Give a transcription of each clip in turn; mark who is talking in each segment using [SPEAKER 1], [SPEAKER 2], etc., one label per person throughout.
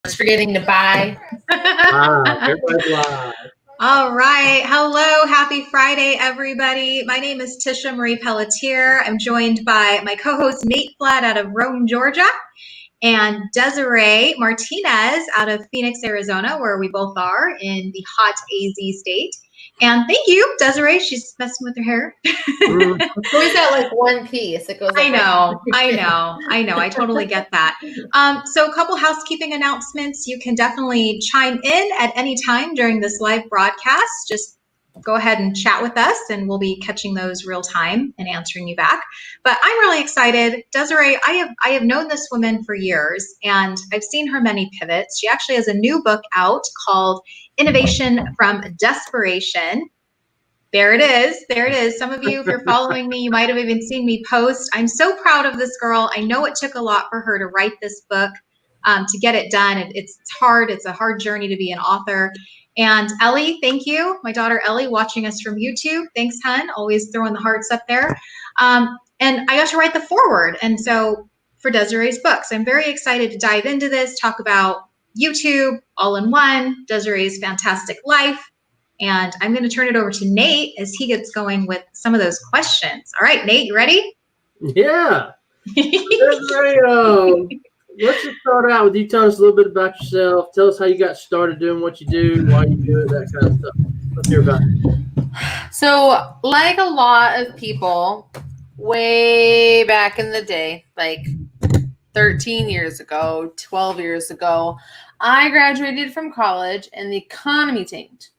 [SPEAKER 1] Just forgetting to buy.
[SPEAKER 2] Everybody's live.
[SPEAKER 3] All right. Hello. Happy Friday, everybody. My name is Tisha Marie Pelletier. I'm joined by my co-host Nate Flatt out of Rome, Georgia, and Desiree Martinez out of Phoenix, Arizona, where we both are in the hot AZ state. And thank you, Desiree. She's messing with her hair.
[SPEAKER 1] It's always that like one piece. It goes.
[SPEAKER 3] I know. I totally get that. So a couple housekeeping announcements. You can definitely chime in at any time during this live broadcast. Just go ahead and chat with us and we'll be catching those real time and answering you back. But I'm really excited. Desiree, I have known this woman for years and I've seen her many pivots. She actually has a new book out called Innovation from Desperation. There it is. There it is. Some of you, if you're following me, you might have even seen me post. I'm so proud of this girl. I know it took a lot for her to write this book, to get it done. It's hard. It's a hard journey to be an author. And Ellie, thank you. My daughter Ellie watching us from YouTube. Thanks, hun. Always throwing the hearts up there. And I got to write the foreword. And so for Desiree's books, I'm very excited to dive into this, talk about YouTube all in one, Desiree's fantastic life. And I'm going to turn it over to Nate as he gets going with some of those questions. All right, Nate, you ready?
[SPEAKER 2] Yeah. Let's just start out with you telling us a little bit about yourself. Tell us how you got started doing what you do, why you do it, that kind of stuff. Let's hear about it.
[SPEAKER 1] So, like a lot of people, way back in the day, like 13 years ago, 12 years ago, I graduated from college and the economy tanked.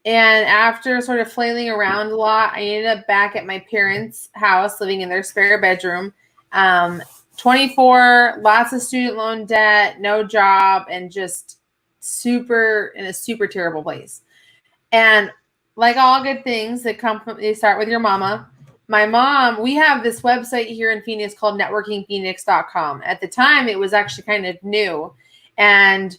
[SPEAKER 1] And after sort of flailing around a lot, I ended up back at my parents' house, living in their spare bedroom. 24, lots of student loan debt, no job, and just in a super terrible place. And like all good things that they start with your mama. My mom, we have this website here in Phoenix called networkingphoenix.com. At the time, it was actually kind of new. And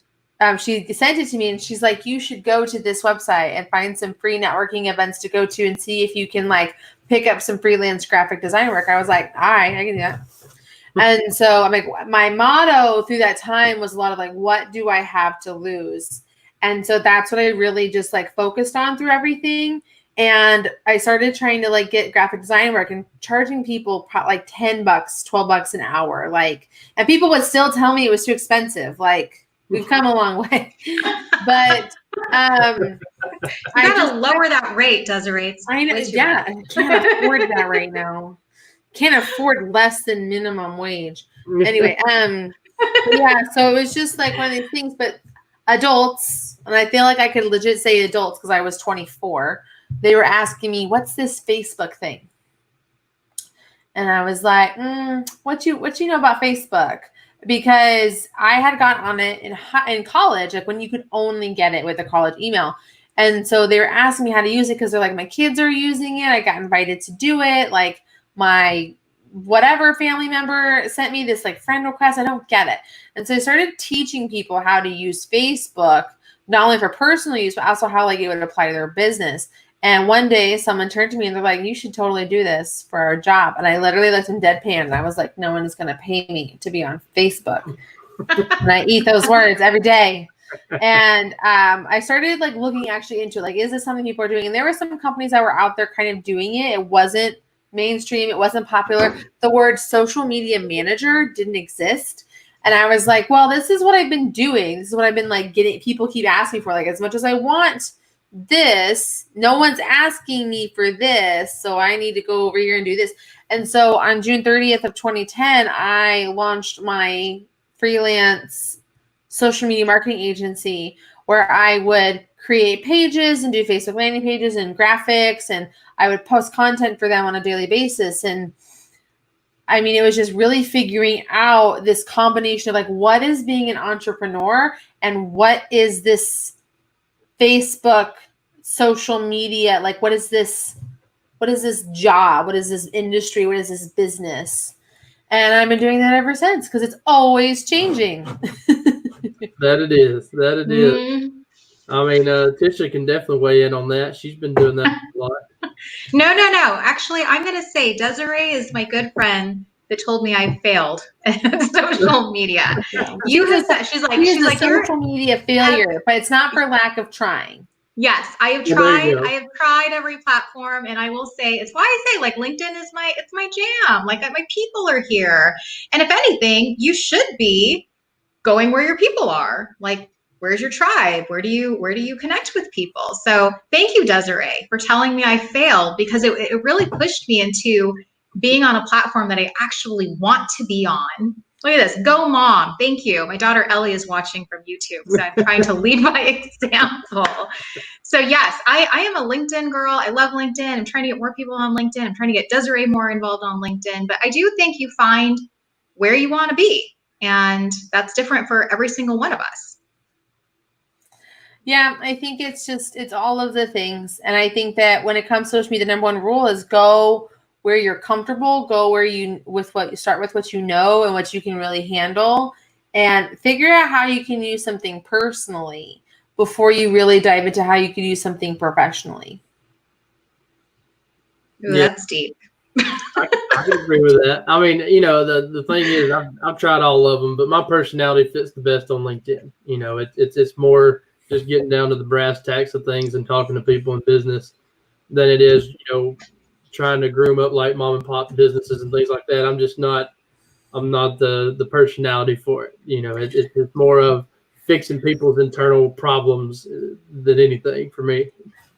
[SPEAKER 1] she sent it to me and she's like, you should go to this website and find some free networking events to go to and see if you can like pick up some freelance graphic design work. I was like, all right, I can do that. And so I'm like, my motto through that time was a lot of like, what do I have to lose? And so that's what I really just like focused on through everything. And I started trying to like get graphic design work and charging people like $10, $12 an hour. Like, and people would still tell me it was too expensive. Like, we've come a long way, but
[SPEAKER 3] you gotta lower that rate, Desiree.
[SPEAKER 1] I know, yeah, I can't afford that right now. Can't afford less than minimum wage. Anyway, yeah. So it was just like one of these things. But adults, and I feel like I could legit say adults because I was 24. They were asking me, "What's this Facebook thing?" And I was like, "What you know about Facebook?" Because I had gotten on it in college, like when you could only get it with a college email. And so they were asking me how to use it because they're like, my kids are using it. I got invited to do it. Like my whatever family member sent me this like friend request. I don't get it. And so I started teaching people how to use Facebook, not only for personal use, but also how like it would apply to their business. And one day someone turned to me and they're like, you should totally do this for our job. And I literally looked in deadpan and I was like, no one is going to pay me to be on Facebook. And I eat those words every day. And I started like looking actually into like, is this something people are doing? And there were some companies that were out there kind of doing it. It wasn't mainstream. It wasn't popular. The word social media manager didn't exist. And I was like, well, this is what I've been doing. This is what I've been like getting. People keep asking for, like, as much as I want this, no one's asking me for this, so I need to go over here and do this. And so on June 30th of 2010, I launched my freelance social media marketing agency where I would create pages and do Facebook landing pages and graphics, and I would post content for them on a daily basis. And I mean, it was just really figuring out this combination of like, what is being an entrepreneur and what is this Facebook, social media, like what is this job? What is this industry? What is this business? And I've been doing that ever since because it's always changing.
[SPEAKER 2] That it is. Mm-hmm. I mean, Tisha can definitely weigh in on that. She's been doing that a lot.
[SPEAKER 3] No. Actually, I'm going to say Desiree is my good friend that told me I failed at social media.
[SPEAKER 1] Yeah.
[SPEAKER 3] You have said, she's like,
[SPEAKER 1] You're
[SPEAKER 3] you're
[SPEAKER 1] social media failure, but it's not for lack of trying.
[SPEAKER 3] yes, I have
[SPEAKER 2] Well, there you
[SPEAKER 3] tried.
[SPEAKER 2] go.
[SPEAKER 3] I have tried every platform, and I will say it's why I say like LinkedIn is it's my jam. Like my people are here, and if anything, you should be going where your people are. Like, where's your tribe? Where do you connect with people? So thank you, Desiree, for telling me I failed, because it really pushed me into being on a platform that I actually want to be on. Look at this. Go mom. Thank you. My daughter Ellie is watching from YouTube, so I'm trying to lead by example. So yes, I am a LinkedIn girl. I love LinkedIn. I'm trying to get more people on LinkedIn. I'm trying to get Desiree more involved on LinkedIn. But I do think you find where you want to be. And that's different for every single one of us.
[SPEAKER 1] Yeah, I think it's all of the things. And I think that when it comes to social media, the number one rule is go where you're comfortable, go where start with what you know and what you can really handle, and figure out how you can use something personally before you really dive into how you can use something professionally.
[SPEAKER 3] Ooh, yeah. That's deep.
[SPEAKER 2] I can agree with that. I mean, the thing is, I've tried all of them, but my personality fits the best on LinkedIn. It's more just getting down to the brass tacks of things and talking to people in business than it is, trying to groom up like mom and pop businesses and things like that. I'm not the personality for it. It's more of fixing people's internal problems than anything for me.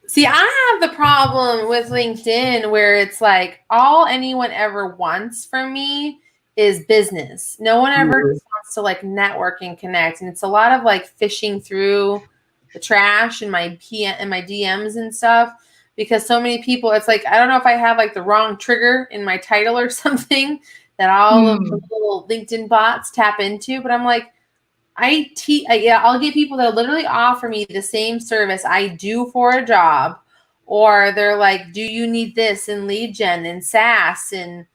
[SPEAKER 1] See, I have the problem with LinkedIn where it's like all anyone ever wants from me is business. No one ever wants to like network and connect. And it's a lot of like fishing through the trash and my DMs and stuff, because so many people, it's like, I don't know if I have like the wrong trigger in my title or something that all of the little LinkedIn bots tap into. But I'm like, I'll get people that literally offer me the same service I do for a job, or they're like, do you need this in lead gen and SaaS and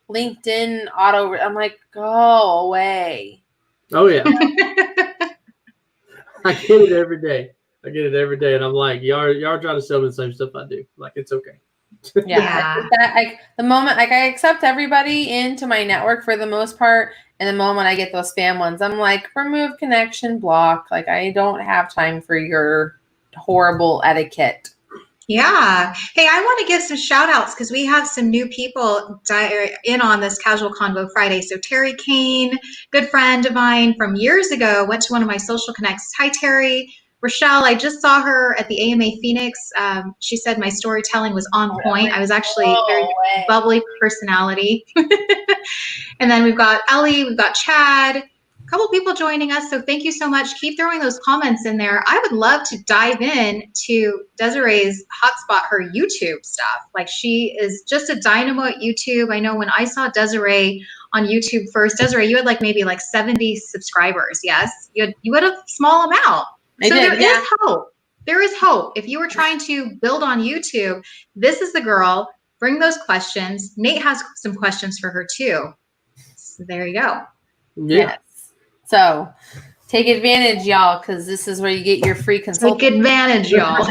[SPEAKER 1] LinkedIn auto? I'm like, go away.
[SPEAKER 2] Oh yeah. I get it every day. And I'm like, y'all trying to sell me the same stuff I do. Like, it's okay.
[SPEAKER 1] Yeah. The moment I accept everybody into my network for the most part, and the moment I get those spam ones, I'm like, remove connection, block. Like, I don't have time for your horrible etiquette.
[SPEAKER 3] Yeah. Hey, I want to give some shout outs because we have some new people in on this Casual Convo Friday. So Terry Kane, good friend of mine from years ago, went to one of my social connects. Hi, Terry. Rochelle, I just saw her at the AMA Phoenix. She said my storytelling was on point. I was actually very bubbly personality. And then we've got Ellie, we've got Chad, a couple people joining us. So thank you so much. Keep throwing those comments in there. I would love to dive in to Desiree's hotspot, her YouTube stuff. Like, she is just a dynamo at YouTube. I know when I saw Desiree on YouTube first, Desiree, you had like maybe like 70 subscribers. Yes, you had a small amount. There is hope. There is hope. If you were trying to build on YouTube, this is the girl. Bring those questions. Nate has some questions for her too. So there you go.
[SPEAKER 2] Yeah.
[SPEAKER 1] Yes. So take advantage, y'all, because this is where you get your free consulting.
[SPEAKER 3] Take advantage, y'all.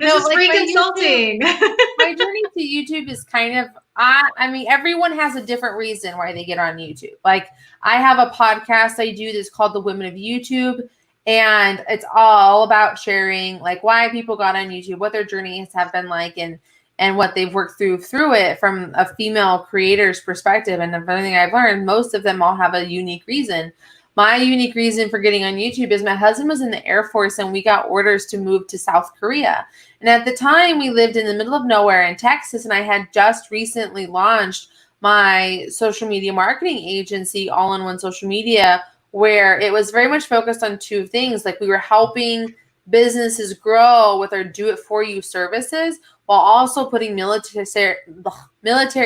[SPEAKER 3] This is free consulting.
[SPEAKER 1] My journey to YouTube is kind of, I mean, everyone has a different reason why they get on YouTube. Like, I have a podcast I do that's called The Women of YouTube, and it's all about sharing like why people got on YouTube, what their journeys have been like, and what they've worked through it from a female creator's perspective. And everything I've learned, most of them all have a unique reason. My unique reason for getting on YouTube is my husband was in the Air Force and we got orders to move to South Korea. And at the time we lived in the middle of nowhere in Texas, and I had just recently launched my social media marketing agency, All-in-One Social Media, where it was very much focused on two things. Like, we were helping businesses grow with our do-it-for-you services, while also putting military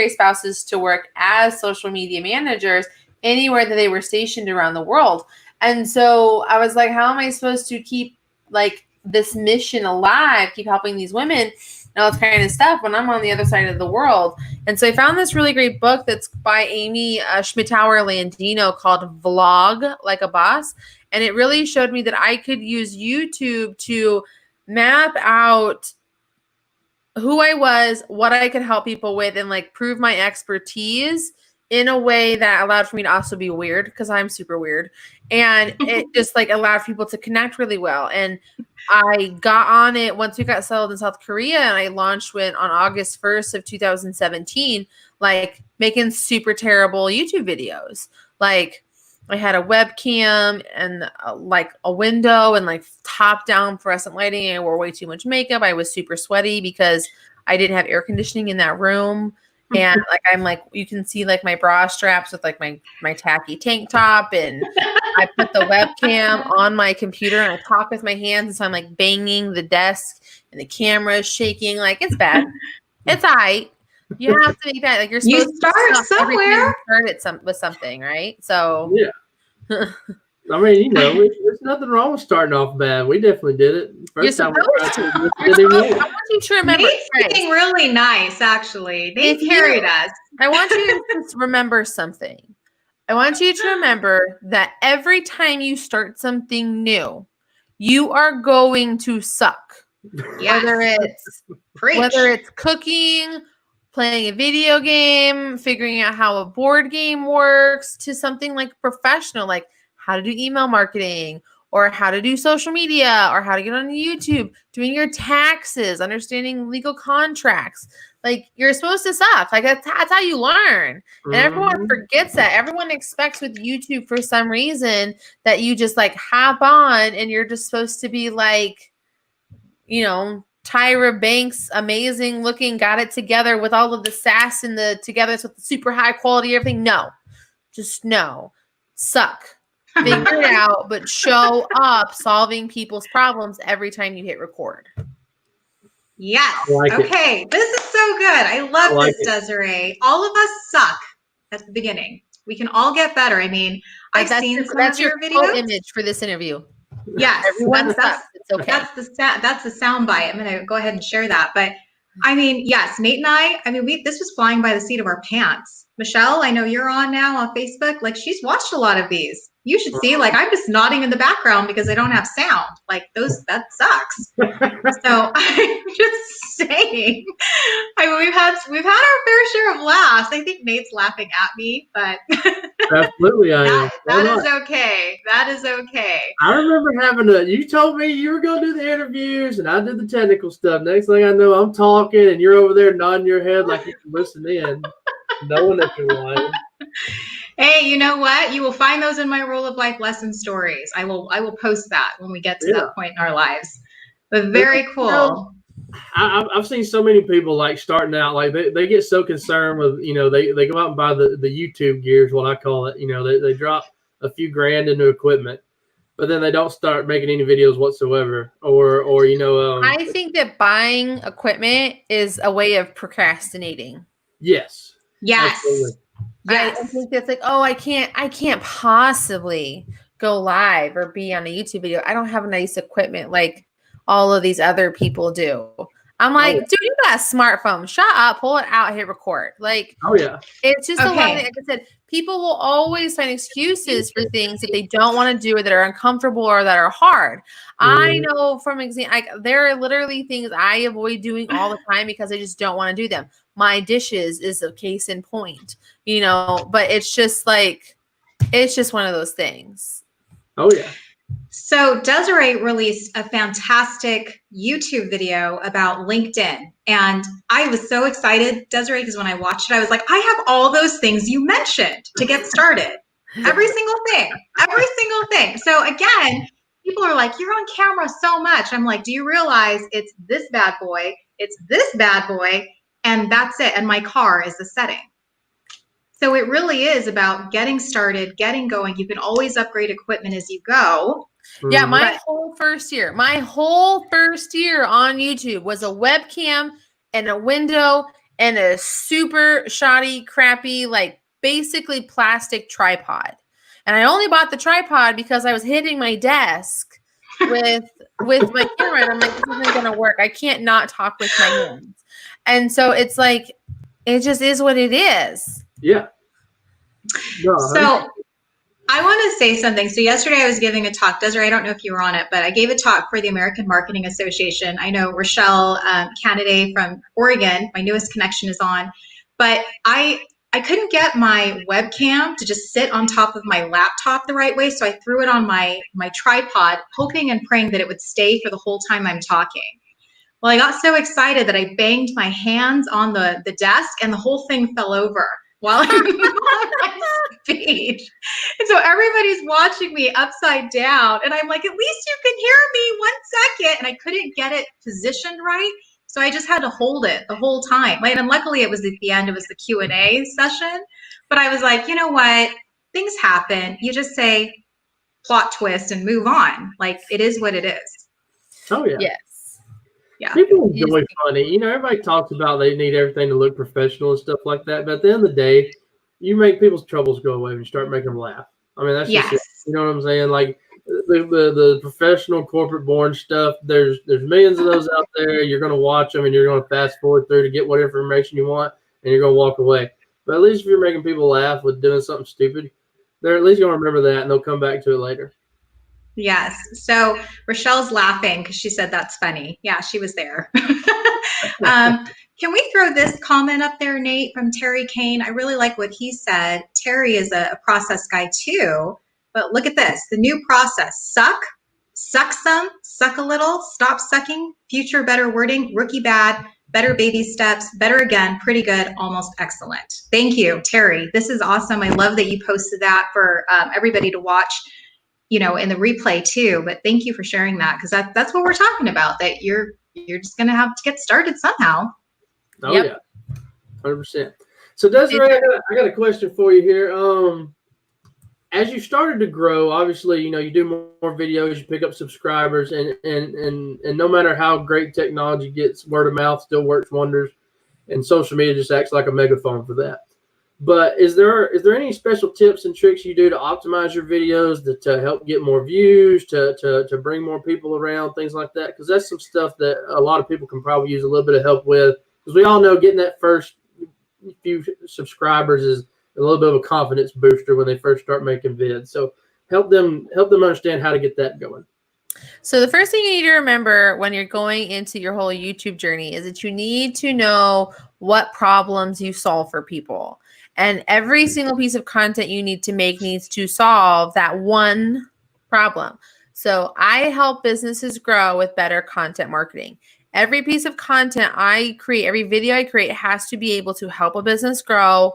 [SPEAKER 1] spouses to work as social media managers anywhere that they were stationed around the world. And so I was like, how am I supposed to keep like this mission alive, keep helping these women and all this kind of stuff when I'm on the other side of the world? And so I found this really great book that's by Amy Schmittauer Landino called Vlog Like a Boss. And it really showed me that I could use YouTube to map out who I was, what I could help people with, and like prove my expertise in a way that allowed for me to also be weird, because I'm super weird. And it just like allowed people to connect really well. And I got on it once we got settled in South Korea, and I launched on August 1st of 2017, like making super terrible YouTube videos. Like I had a webcam and like a window and like top down fluorescent lighting. And I wore way too much makeup. I was super sweaty because I didn't have air conditioning in that room. And like, I'm like, you can see like my bra straps with like my tacky tank top. And I put the webcam on my computer and I talk with my hands. And so I'm like banging the desk and the camera is shaking. Like, it's bad. It's all right. You have to be bad. Like, you're supposed to
[SPEAKER 3] start somewhere.
[SPEAKER 1] start with something, right? So
[SPEAKER 2] yeah. I mean, you know, there's nothing wrong with starting off bad. We definitely did it. First time we tried to.
[SPEAKER 1] I want you to remember.
[SPEAKER 3] Nate's being really nice, actually. Nate carried us.
[SPEAKER 1] I want you to remember something. I want you to remember that every time you start something new, you are going to suck.
[SPEAKER 3] Yes.
[SPEAKER 1] Whether it's cooking, playing a video game, figuring out how a board game works, to something like professional, like how to do email marketing or how to do social media or how to get on YouTube, doing your taxes, understanding legal contracts. Like, you're supposed to suck. Like, that's how you learn. And everyone forgets that. Everyone expects with YouTube for some reason that you just like hop on and you're just supposed to be like, you know, Tyra Banks, amazing looking, got it together with all of the sass and the togetherness with the super high quality, everything. No, just no. Suck. Figure it out, but show up solving people's problems every time you hit record.
[SPEAKER 3] Yes.
[SPEAKER 2] Like
[SPEAKER 3] okay. This is so good. I love this, Desiree. All of us suck at the beginning. We can all get better. I mean, I've seen some of your videos.
[SPEAKER 1] Image for this interview.
[SPEAKER 3] Yes.
[SPEAKER 1] Everyone sucks. It's okay.
[SPEAKER 3] That's the sound bite. I'm going to go ahead and share that. But I mean, yes, Nate and I mean, this was flying by the seat of our pants. Michelle, I know you're on now on Facebook. Like, she's watched a lot of these. You should see, like, I'm just nodding in the background because I don't have sound. Like, that sucks. So I'm just saying, I mean, we've had our fair share of laughs. I think Nate's laughing at me, but
[SPEAKER 2] absolutely,
[SPEAKER 3] that is okay. That is okay.
[SPEAKER 2] I remember you told me you were going to do the interviews and I did the technical stuff. Next thing I know, I'm talking and you're over there nodding your head like you can listen in, knowing that you're lying.
[SPEAKER 3] Hey, you know what? You will find those in my Rule of Life lesson stories. I will post that when we get to that point in our lives. But very cool. You know,
[SPEAKER 2] I've seen so many people like starting out, like they get so concerned with, you know, they go out and buy the YouTube gear is what I call it. You know, they drop a few grand into equipment, but then they don't start making any videos whatsoever. Or you know,
[SPEAKER 1] I think that buying equipment is a way of procrastinating.
[SPEAKER 2] Yes.
[SPEAKER 3] Absolutely.
[SPEAKER 1] Yes. I think that's like, oh, I can't possibly go live or be on a YouTube video. I don't have nice equipment like all of these other people do. I'm like, dude, you got a smartphone. Shut up, pull it out, hit record. Like, it's just a lot of, like I said, people will always find excuses for things that they don't want to do or that are uncomfortable or that are hard. I know from example, there are literally things I avoid doing all the time because I just don't want to do them. My dishes is a case in point, you know, but it's just like, it's just one of those things.
[SPEAKER 2] Oh yeah.
[SPEAKER 3] So Desiree released a fantastic YouTube video about LinkedIn. And I was so excited, Desiree, because when I watched it, I was like, I have all those things you mentioned to get started. Every single thing. So again, people are like, you're on camera so much. I'm like, do you realize it's this bad boy? It's this bad boy. And that's it. And my car is the setting. So it really is about getting started, getting going. You can always upgrade equipment as you go.
[SPEAKER 1] Yeah, my whole first year on YouTube was a webcam and a window and a super shoddy, crappy, like basically plastic tripod. And I only bought the tripod because I was hitting my desk with my camera. And I'm like, this isn't going to work. I can't not talk with my hands. And so it's like, it just is what it is.
[SPEAKER 2] Yeah.
[SPEAKER 3] So I want to say something. So yesterday I was giving a talk. Desiree, I don't know if you were on it, but I gave a talk for the American Marketing Association. I know Rochelle Canaday from Oregon, my newest connection, is on. But I couldn't get my webcam to just sit on top of my laptop the right way. So I threw it on my tripod, hoping and praying that it would stay for the whole time I'm talking. Well, I got so excited that I banged my hands on the desk and the whole thing fell over while I'm on my speech. And so everybody's watching me upside down. And I'm like, at least you can hear me 1 second. And I couldn't get it positioned right. So I just had to hold it the whole time. And luckily it was at the end, it was the Q&A session. But I was like, you know what? Things happen. You just say plot twist and move on. Like, it is what it is.
[SPEAKER 2] Oh, yeah.
[SPEAKER 1] Yes.
[SPEAKER 3] Yeah.
[SPEAKER 2] People enjoy funny. You know, everybody talks about they need everything to look professional and stuff like that. But at the end of the day, you make people's troubles go away when you start making them laugh. I mean, that's just it. You know what I'm saying? Like the professional corporate born stuff, there's millions of those out there. You're going to watch them and you're going to fast forward through to get whatever information you want and you're going to walk away. But at least if you're making people laugh with doing something stupid, they're at least going to remember that and they'll come back to it later.
[SPEAKER 3] Yes. So Rochelle's laughing because she said that's funny. Yeah, she was there. Can we throw this comment up there, Nate, from Terry Kane? I really like what he said. Terry is a process guy too, but look at this. The new process: suck some, suck a little, stop sucking, future better wording, rookie bad, better baby steps, better again, pretty good, almost excellent. Thank you, Terry. This is awesome. I love that you posted that for everybody to watch, you know, in the replay too. But thank you for sharing that, because that's what we're talking about, that you're just going to have to get started somehow.
[SPEAKER 2] Oh, yeah. 100%. So Desiree, I got a question for you here. As you started to grow, obviously, you know, you do more videos, you pick up subscribers, and no matter how great technology gets, word of mouth still works wonders, and social media just acts like a megaphone for that. But is there any special tips and tricks you do to optimize your videos to help get more views, to bring more people around, things like that? Because that's some stuff that a lot of people can probably use a little bit of help with. Because we all know getting that first few subscribers is a little bit of a confidence booster when they first start making vids. So help them understand how to get that going.
[SPEAKER 1] So the first thing you need to remember when you're going into your whole YouTube journey is that you need to know what problems you solve for people. And every single piece of content you need to make needs to solve that one problem. So I help businesses grow with better content marketing. Every piece of content I create, every video I create has to be able to help a business grow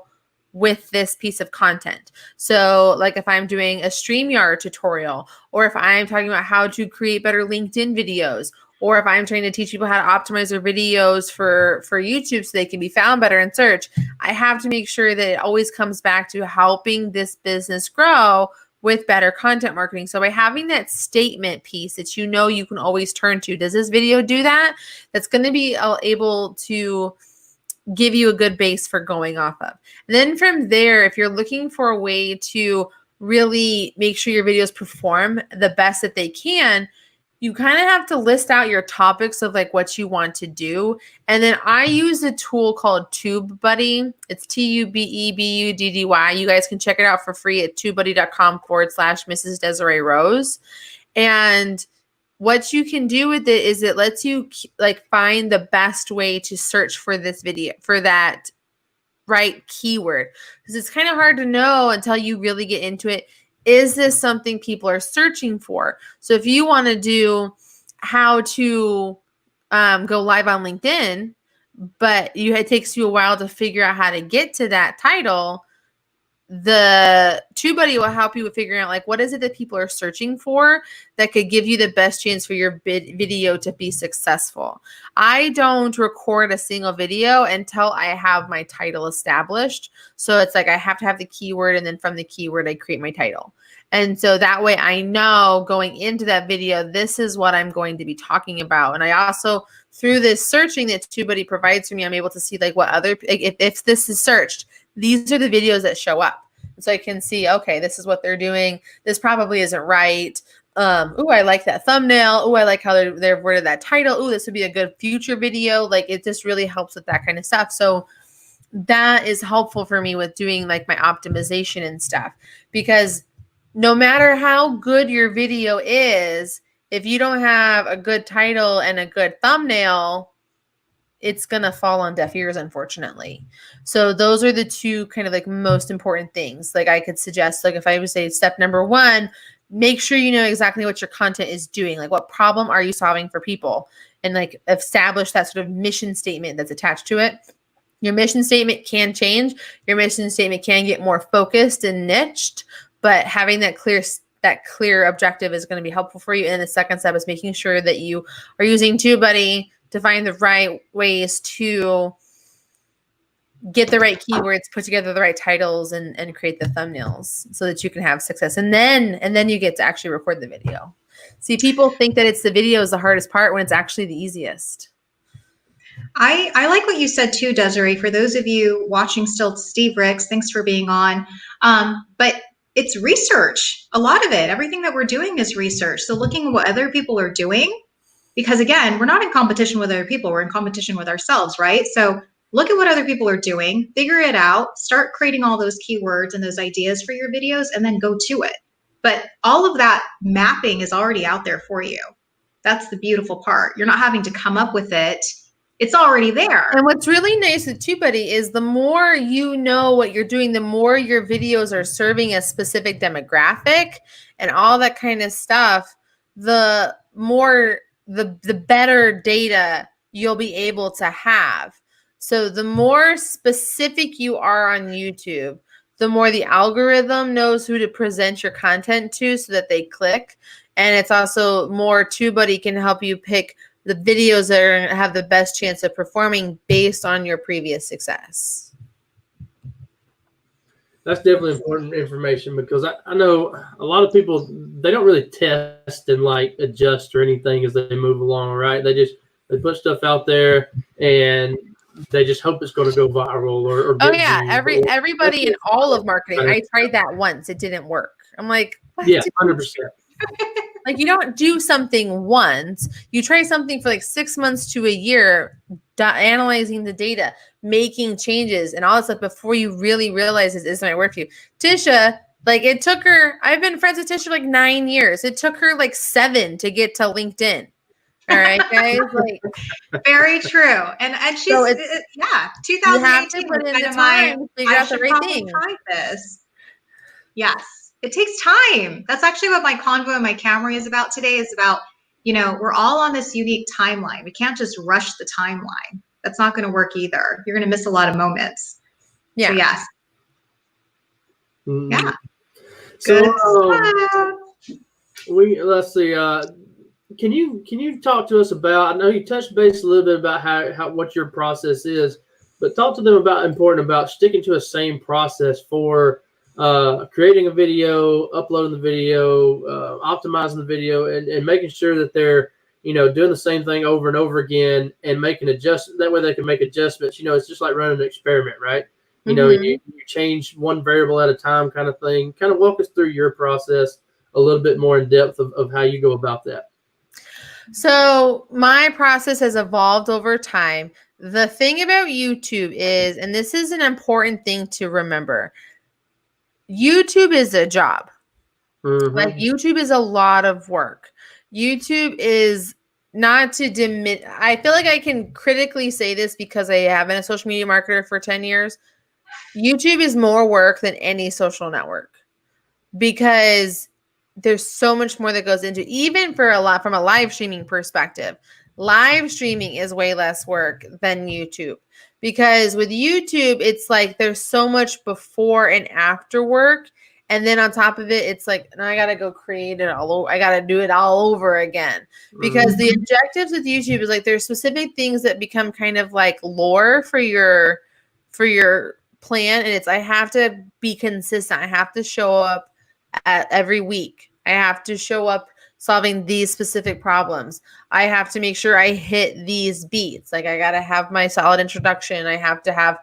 [SPEAKER 1] with this piece of content. So like if I'm doing a StreamYard tutorial, or if I'm talking about how to create better LinkedIn videos, or if I'm trying to teach people how to optimize their videos for YouTube so they can be found better in search, I have to make sure that it always comes back to helping this business grow with better content marketing. So by having that statement piece that you know you can always turn to, does this video do that? That's going to be able to give you a good base for going off of. And then from there, if you're looking for a way to really make sure your videos perform the best that they can, you kind of have to list out your topics of like what you want to do. And then I use a tool called TubeBuddy. It's TubeBuddy. You guys can check it out for free at tubebuddy.com/Mrs. Desiree Rose. And what you can do with it is it lets you like find the best way to search for this video, for that right keyword. Because it's kind of hard to know until you really get into it. Is this something people are searching for? So if you want to do how to go live on LinkedIn, but it takes you a while to figure out how to get to that title, the TubeBuddy will help you with figuring out like what is it that people are searching for that could give you the best chance for your video to be successful. I don't record a single video until I have my title established. So it's like I have to have the keyword, and then from the keyword I create my title. And so that way I know going into that video, this is what I'm going to be talking about. And I also, through this searching that TubeBuddy provides for me, I'm able to see like what other, if this is searched, these are the videos that show up. So I can see, okay, this is what they're doing. This probably isn't right. Ooh, I like that thumbnail. Ooh, I like how they've worded that title. Ooh, this would be a good future video. Like it just really helps with that kind of stuff. So that is helpful for me with doing like my optimization and stuff, because no matter how good your video is, if you don't have a good title and a good thumbnail, it's going to fall on deaf ears, unfortunately. So those are the two kind of like most important things. Like I could suggest, like if I would say step number 1, make sure you know exactly what your content is doing. Like what problem are you solving for people? And like establish that sort of mission statement that's attached to it. Your mission statement can change. Your mission statement can get more focused and niched, but having that clear objective is going to be helpful for you. And the second step is making sure that you are using TubeBuddy to find the right ways to get the right keywords, put together the right titles, and create the thumbnails so that you can have success. And then you get to actually record the video. See, people think that it's the video is the hardest part when it's actually the easiest.
[SPEAKER 3] I like what you said too, Desiree. For those of you watching still, Steve Ricks, thanks for being on. But it's research. A lot of it, everything that we're doing is research. So looking at what other people are doing, because again, we're not in competition with other people. We're in competition with ourselves, right? So look at what other people are doing, figure it out, start creating all those keywords and those ideas for your videos, and then go to it. But all of that mapping is already out there for you. That's the beautiful part. You're not having to come up with it. It's already there.
[SPEAKER 1] And what's really nice with TubeBuddy is the more you know what you're doing, the more your videos are serving a specific demographic and all that kind of stuff, the better data you'll be able to have. So the more specific you are on YouTube, the more the algorithm knows who to present your content to so that they click. And it's also more TubeBuddy can help you pick the videos that have the best chance of performing based on your previous success.
[SPEAKER 2] That's definitely important information because I know a lot of people, they don't really test and like adjust or anything as they move along, right? They put stuff out there and they just hope it's going to go viral or
[SPEAKER 1] oh yeah, everybody in all of marketing. I tried that once. It didn't work. I'm like, what?
[SPEAKER 2] Yeah, 100%.
[SPEAKER 1] Like you don't do something once. You try something for like 6 months to a year, analyzing the data, making changes and all that stuff before you really realize this might work for you. Tisha, like it took her, I've been friends with Tisha for like 9 years. It took her like 7 to get to LinkedIn. All right, guys. Like
[SPEAKER 3] very true. And she's
[SPEAKER 1] so
[SPEAKER 3] 2018
[SPEAKER 1] you have to put in the time to figure out the right thing.
[SPEAKER 3] Try this. Yes. It takes time. That's actually what my convo and my Camry is about today, is about, we're all on this unique timeline. We can't just rush the timeline. That's not going to work either. You're going to miss a lot of moments. Yeah. So, yes. Yeah.
[SPEAKER 2] So let's see. Can you talk to us about, I know you touched base a little bit about how what your process is, but talk to them about sticking to a same process for creating a video, uploading the video, optimizing the video, and making sure that they're, doing the same thing over and over again and making adjustments. That way they can make adjustments. It's just like running an experiment, right? You change one variable at a time kind of thing. Kind of walk us through your process a little bit more in depth of how you go about that.
[SPEAKER 1] So my process has evolved over time. The thing about YouTube is, and this is an important thing to remember, YouTube is a job.
[SPEAKER 2] Mm-hmm.
[SPEAKER 1] Like YouTube is a lot of work. YouTube is not to diminish. I feel like I can critically say this because I have been a social media marketer for 10 years. YouTube is more work than any social network because there's so much more that goes into, even from a live streaming perspective. Live streaming is way less work than YouTube. Because with YouTube, it's like there's so much before and after work. And then on top of it, it's like, now I got to go create it all over. I got to do it all over again. Because the objectives with YouTube is like there's specific things that become kind of like lore for your plan. And it's I have to be consistent. I have to show up every week. I have to show up solving these specific problems. I have to make sure I hit these beats. Like I got to have my solid introduction. I have to have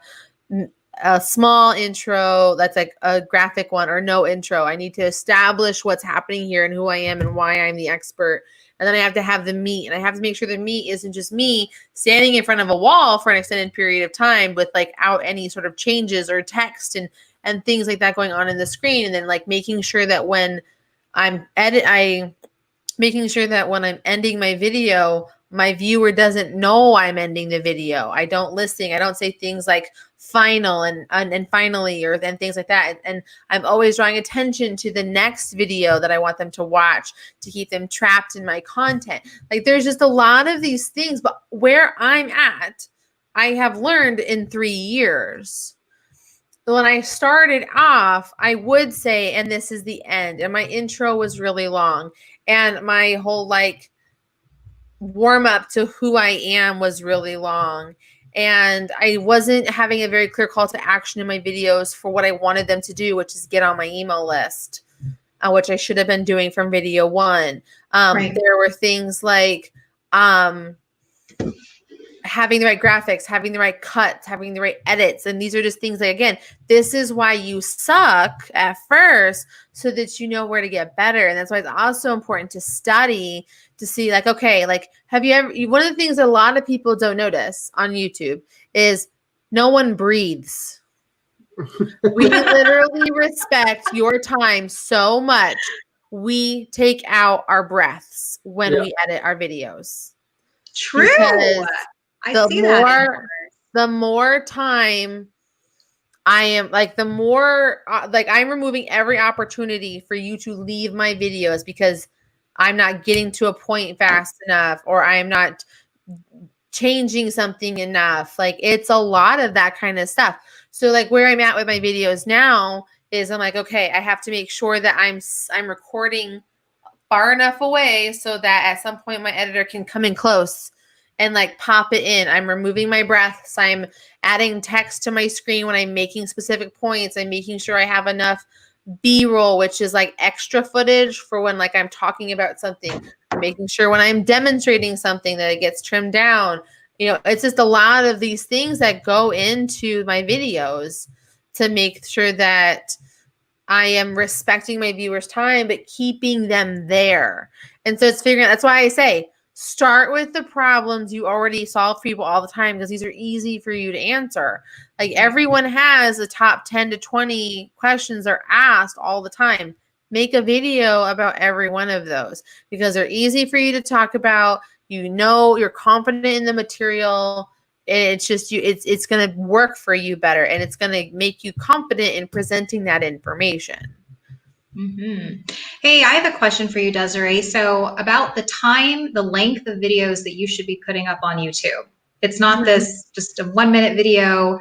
[SPEAKER 1] a small intro that's like a graphic one or no intro. I need to establish what's happening here and who I am and why I'm the expert. And then I have to have the meat, and I have to make sure the meat isn't just me standing in front of a wall for an extended period of time with like out any sort of changes or text and and things like that going on in the screen. And then like making sure that when I'm making sure that when I'm ending my video, my viewer doesn't know I'm ending the video. I don't say things like final and finally and things like that. And I'm always drawing attention to the next video that I want them to watch to keep them trapped in my content. Like there's just a lot of these things, but where I'm at, I have learned in 3 years. When I started off, I would say, and this is the end, and my intro was really long, and my whole like warm up to who I am was really long, and I wasn't having a very clear call to action in my videos for what I wanted them to do, which is get on my email list, which I should have been doing from video 1.
[SPEAKER 3] Right.
[SPEAKER 1] There were things like having the right graphics, having the right cuts, having the right edits. And these are just things like, again, this is why you suck at first so that you know where to get better. And that's why it's also important to study to see like, okay, like have you ever, one of the things that a lot of people don't notice on YouTube is no one breathes. We literally respect your time so much. We take out our breaths when we edit our videos.
[SPEAKER 3] True.
[SPEAKER 1] The more time I am like, the more like I'm removing every opportunity for you to leave my videos because I'm not getting to a point fast enough, or I'm not changing something enough. Like it's a lot of that kind of stuff. So like where I'm at with my videos now is I'm like, okay, I have to make sure that I'm recording far enough away so that at some point my editor can come in close and like pop it in. I'm removing my breaths. I'm adding text to my screen when I'm making specific points. I'm making sure I have enough B-roll, which is like extra footage for when like I'm talking about something. I'm making sure when I'm demonstrating something that it gets trimmed down. You know, it's just a lot of these things that go into my videos to make sure that I am respecting my viewers' time, but keeping them there. And so it's figuring out, that's why I say, start with the problems you already solve for people all the time, because these are easy for you to answer. Like everyone has the top 10 to 20 questions they're asked all the time. Make a video about every one of those because they're easy for you to talk about. You know, you're confident in the material. It's just it's going to work for you better, and it's going to make you confident in presenting that information.
[SPEAKER 3] Mm-hmm. Hey, I have a question for you, Desiree. So about the length of videos that you should be putting up on YouTube. It's not this just a 1-minute video.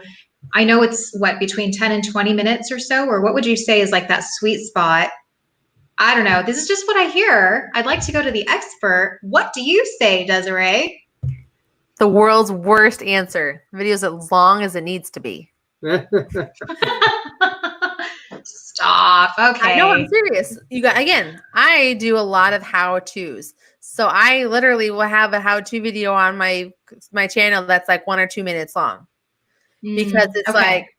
[SPEAKER 3] I know it's between 10 and 20 minutes or so, or what would you say is like that sweet spot? I don't know. This is just what I hear. I'd like to go to the expert. What do you say, Desiree?
[SPEAKER 1] The world's worst answer. Video's as long as it needs to be.
[SPEAKER 3] Stop. Okay.
[SPEAKER 1] No, I'm serious. I do a lot of how-tos. So I literally will have a how-to video on my channel that's like 1 or 2 minutes long. Because it's like,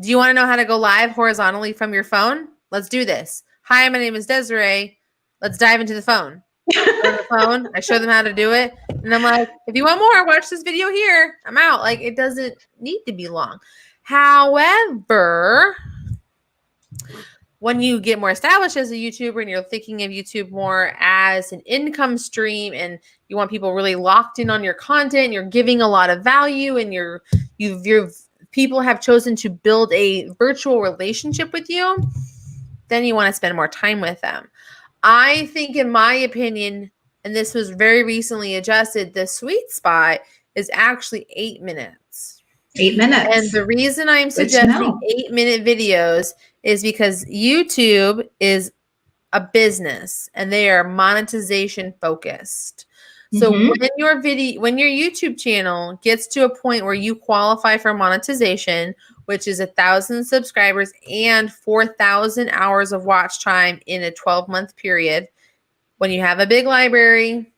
[SPEAKER 1] do you want to know how to go live horizontally from your phone? Let's do this. Hi, my name is Desiree. Let's dive into the phone. On the phone, I show them how to do it. And I'm like, if you want more, watch this video here. I'm out. Like, it doesn't need to be long. However, when you get more established as a YouTuber and you're thinking of YouTube more as an income stream and you want people really locked in on your content, you're giving a lot of value, and your people have chosen to build a virtual relationship with you, then you want to spend more time with them. I think, in my opinion, and this was very recently adjusted, the sweet spot is actually 8 minutes.
[SPEAKER 3] 8 minutes.
[SPEAKER 1] And the reason I'm suggesting 8-minute videos is because YouTube is a business and they are monetization focused. So when your YouTube channel gets to a point where you qualify for monetization, which is 1,000 subscribers and 4,000 hours of watch time in a 12-month period, when you have a big library,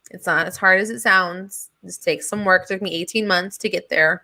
[SPEAKER 1] it's not as hard as it sounds. This takes some work. It took me 18 months to get there.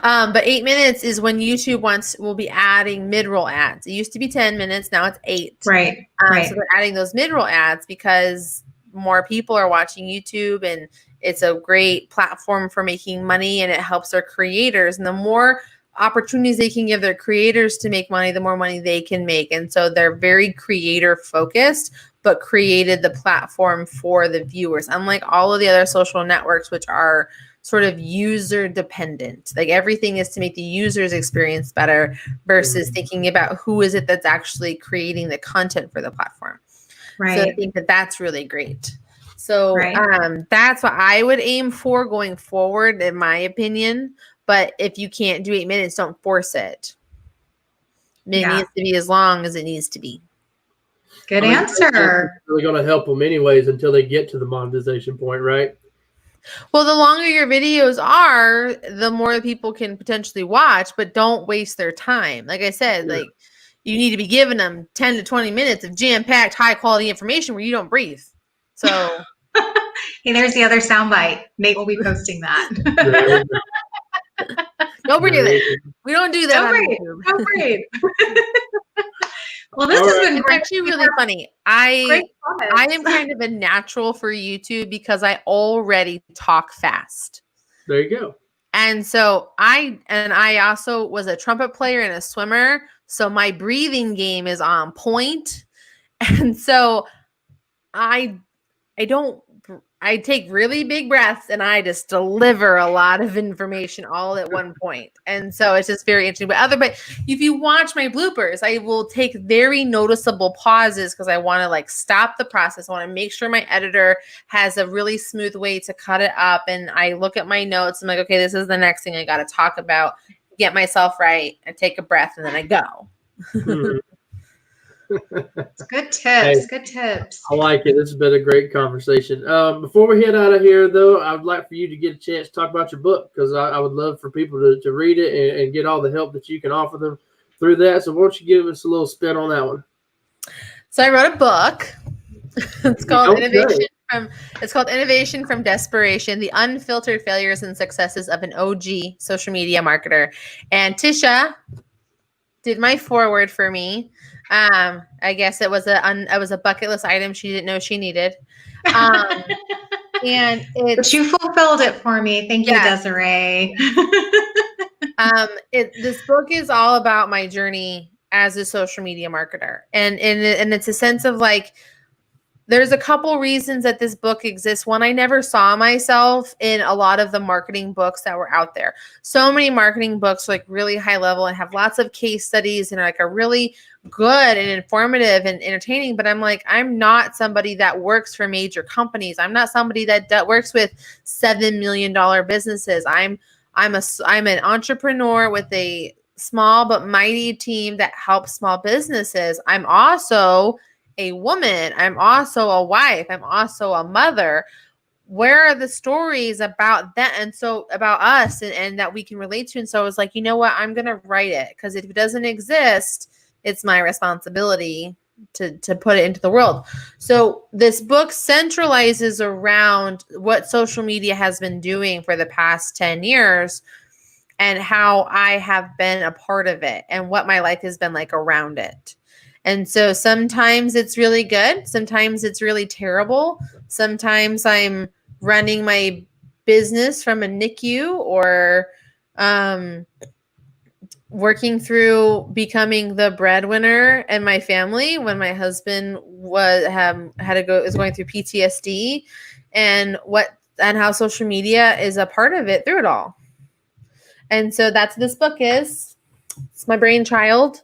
[SPEAKER 1] But 8 minutes is when YouTube will be adding mid-roll ads. It used to be 10 minutes. Now it's 8.
[SPEAKER 3] Right.
[SPEAKER 1] So they're adding those mid-roll ads because more people are watching YouTube, and it's a great platform for making money, and it helps our creators. And the more opportunities they can give their creators to make money, the more money they can make. And so they're very creator focused, but created the platform for the viewers, unlike all of the other social networks, which are sort of user dependent. Like everything is to make the user's experience better versus thinking about who is it that's actually creating the content for the platform.
[SPEAKER 3] Right.
[SPEAKER 1] So I think that that's really great. So that's what I would aim for going forward, in my opinion. But if you can't do 8 minutes, don't force it. It needs to be as long as it needs to be.
[SPEAKER 3] Good answer.
[SPEAKER 2] It's really going to help them anyways until they get to the monetization point, right?
[SPEAKER 1] Well, the longer your videos are, the more people can potentially watch, but don't waste their time. Like I said, like you need to be giving them 10 to 20 minutes of jam-packed, high-quality information where you don't breathe. So,
[SPEAKER 3] hey, there's the other soundbite. Nate will be posting that.
[SPEAKER 1] Don't breathe it. We don't do that.
[SPEAKER 3] Don't breathe. Well, this has been
[SPEAKER 1] great. Actually really funny. I am kind of a natural for YouTube because I already talk fast.
[SPEAKER 2] There you go.
[SPEAKER 1] And so I also was a trumpet player and a swimmer, so my breathing game is on point. And so I take really big breaths and I just deliver a lot of information all at one point. And so it's just very interesting. But if you watch my bloopers, I will take very noticeable pauses because I want to like stop the process. I want to make sure my editor has a really smooth way to cut it up. And I look at my notes. I'm like, okay, this is the next thing I got to talk about. Get myself right. I take a breath and then I go.
[SPEAKER 3] Good tips. Good tips.
[SPEAKER 2] I like it. This has been a great conversation. Before we head out of here, though, I would like for you to get a chance to talk about your book because I would love for people to read it and get all the help that you can offer them through that. So why don't you give us a little spin on that one?
[SPEAKER 1] So I wrote a book. It's called Innovation from Desperation: The Unfiltered Failures and Successes of an OG Social Media Marketer. And Tisha did my foreword for me. I guess it was a bucket list item she didn't know she needed. And
[SPEAKER 3] but you fulfilled it for me. Thank you, Desiree.
[SPEAKER 1] This book is all about my journey as a social media marketer. And it's a sense of like, there's a couple reasons that this book exists. One, I never saw myself in a lot of the marketing books that were out there. So many marketing books, like really high level and have lots of case studies and like are really good and informative and entertaining. But I'm like, I'm not somebody that works for major companies. I'm not somebody that works with $7 million businesses. I'm an entrepreneur with a small but mighty team that helps small businesses. I'm also a woman. I'm also a wife. I'm also a mother. Where are the stories about that? And so about us and that we can relate to. And so I was like, you know what? I'm going to write it because if it doesn't exist, it's my responsibility to put it into the world. So this book centralizes around what social media has been doing for the past 10 years and how I have been a part of it and what my life has been like around it. And so sometimes it's really good. Sometimes it's really terrible. Sometimes I'm running my business from a NICU or working through becoming the breadwinner in my family when my husband is going through PTSD and how social media is a part of it through it all. And so that's what this book is. It's my brainchild.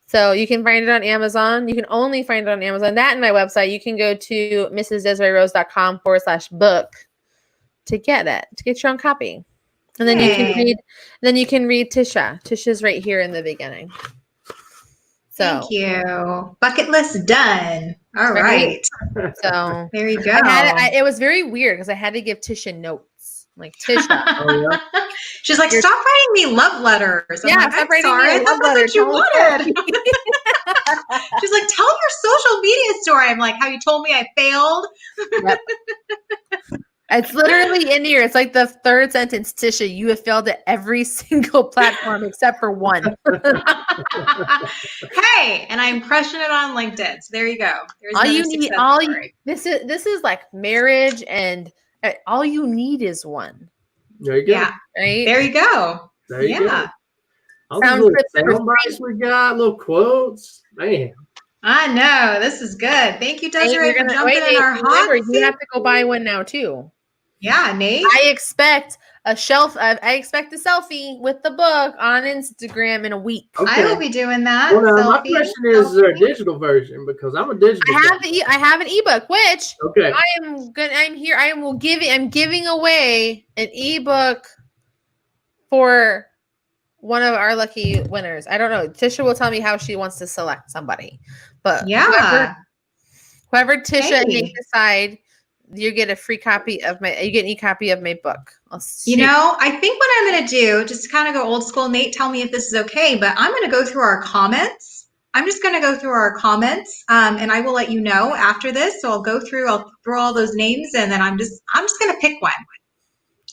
[SPEAKER 1] So you can find it on Amazon. You can only find it on Amazon. That and my website. You can go to mrsdesireerose.com/book to get it, to get your own copy. And then you can read Tisha. Tisha's right here in the beginning. So
[SPEAKER 3] thank you. Bucket list done. All right.
[SPEAKER 1] So
[SPEAKER 3] there you go.
[SPEAKER 1] It was very weird because I had to give Tisha notes. Like Tisha.
[SPEAKER 3] She's like, stop writing me love letters.
[SPEAKER 1] Stop writing me a love letter.
[SPEAKER 3] You wanted. She's like, tell your social media story. I'm like, how you told me I failed.
[SPEAKER 1] Yep. It's literally in here. It's like the third sentence, Tisha, you have failed at every single platform except for one.
[SPEAKER 3] Hey, and I'm crushing it on LinkedIn. So there you go.
[SPEAKER 1] This is like marriage and all you need is one.
[SPEAKER 2] There you go.
[SPEAKER 3] Yeah.
[SPEAKER 1] Right?
[SPEAKER 3] There you go.
[SPEAKER 2] There you go. All these
[SPEAKER 1] Sound
[SPEAKER 2] little
[SPEAKER 1] clips for
[SPEAKER 2] sound bites we got, little quotes. Man.
[SPEAKER 3] I know. This is good. Thank you, Desiree, for jumping in
[SPEAKER 1] Nate,
[SPEAKER 3] our hot
[SPEAKER 1] remember, you
[SPEAKER 3] seat.
[SPEAKER 1] have to go buy one now too.
[SPEAKER 3] Yeah, Nate.
[SPEAKER 1] I expect a shelf. I expect a selfie with the book on Instagram in a week.
[SPEAKER 3] I will be doing that.
[SPEAKER 2] Well, now, my
[SPEAKER 3] Selfie,
[SPEAKER 2] question is there a digital version? Because I'm a digital.
[SPEAKER 1] I have an ebook, which
[SPEAKER 2] okay.
[SPEAKER 1] I'm here. I'm giving away an ebook for one of our lucky winners. I don't know. Tisha will tell me how she wants to select somebody, but
[SPEAKER 3] yeah,
[SPEAKER 1] whoever Tisha and
[SPEAKER 3] Hey.
[SPEAKER 1] Nate decide, you get a free copy of you get an e-copy of my book.
[SPEAKER 3] You know, I think what I'm going to do, just to kind of go old school, Nate, tell me if this is okay, but I'm going to go through our comments. I'm just going to go through our comments, and I will let you know after this. So I'll go through, I'll throw all those names, and then I'm just going to pick one.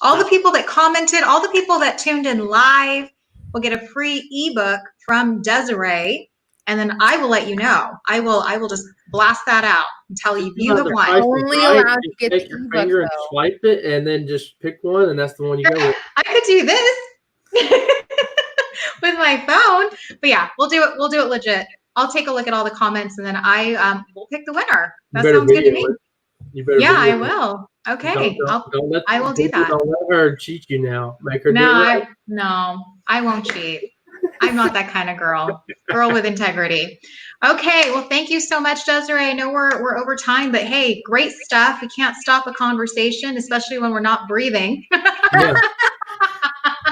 [SPEAKER 3] All the people that commented, all the people that tuned in live will get a free ebook from Desiree, and then I will let you know. I will just blast that out and tell you the one.
[SPEAKER 1] Only allowed to get
[SPEAKER 2] take
[SPEAKER 1] the
[SPEAKER 2] your
[SPEAKER 1] ebook,
[SPEAKER 2] finger and swipe it, and then just pick one, and that's the one you go with.
[SPEAKER 3] I could do this with my phone, but yeah, we'll do it. We'll do it legit. I'll take a look at all the comments, and then I will pick the winner. That sounds good to me.
[SPEAKER 2] Yeah,
[SPEAKER 3] I will. Okay, I will do that.
[SPEAKER 2] Don't let her cheat you now. Make her do it right.
[SPEAKER 3] No, I won't cheat. I'm not that kind of girl. Girl with integrity. Okay, well, thank you so much, Desiree. I know we're over time, but hey, great stuff. We can't stop a conversation, especially when we're not breathing.
[SPEAKER 2] Yeah.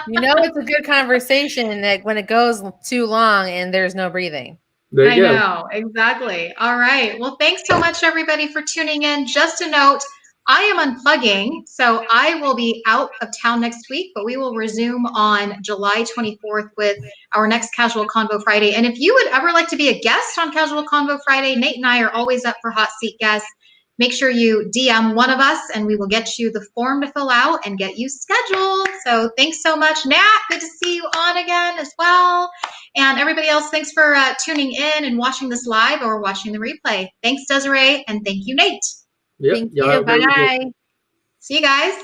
[SPEAKER 1] You know, it's a good conversation when it goes too long and there's no breathing.
[SPEAKER 2] There you go.
[SPEAKER 3] I know, exactly. All right. Well, thanks so much, everybody, for tuning in. Just a note, I am unplugging, so I will be out of town next week, but we will resume on July 24th with our next Casual Convo Friday. And if you would ever like to be a guest on Casual Convo Friday, Nate and I are always up for hot seat guests. Make sure you DM one of us, and we will get you the form to fill out and get you scheduled. So thanks so much, Nat. Good to see you on again as well. And everybody else, thanks for tuning in and watching this live or watching the replay. Thanks, Desiree, and thank you, Nate.
[SPEAKER 2] Yep.
[SPEAKER 1] Thank you. Bye.
[SPEAKER 3] See you guys.